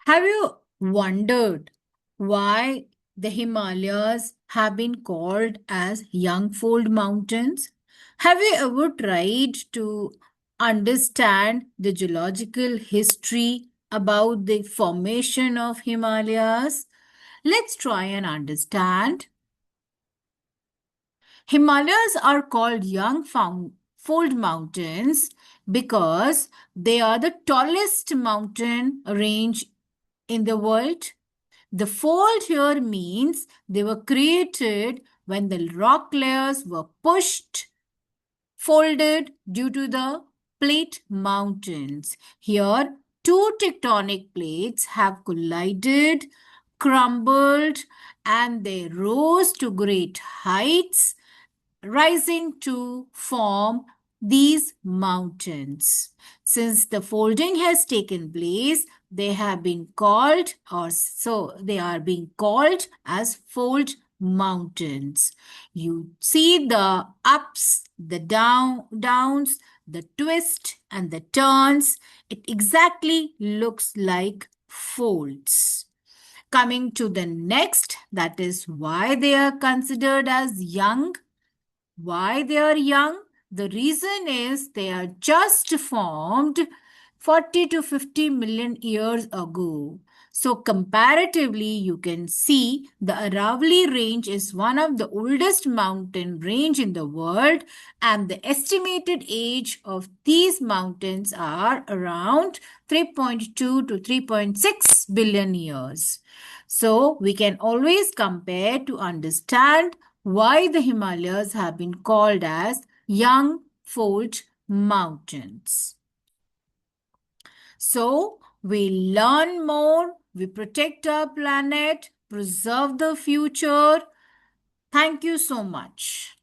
Have you wondered why the Himalayas have been called as young fold mountains? Have you ever tried to understand the geological history about the formation of Himalayas? Let's try and understand. Himalayas are called young fold mountains because they are the tallest mountain range in the world. The fold here means they were created when the rock layers were pushed, folded due to the plate mountains. Here, two tectonic plates have collided, crumbled, and they rose to great heights, rising to form these mountains. Since the folding has taken place, they have been called, or so they are being called as fold mountains. You see the ups, the downs, the twist and the turns. It exactly looks like folds. Coming to the next, that is why they are considered as young. Why they are young? The reason is they are just formed 40 to 50 million years ago. So comparatively, you can see the Aravalli range is one of the oldest mountain range in the world, and the estimated age of these mountains are around 3.2 to 3.6 billion years. So we can always compare to understand why the Himalayas have been called as young fold mountains. So we learn more, we protect our planet, preserve the future. Thank you so much.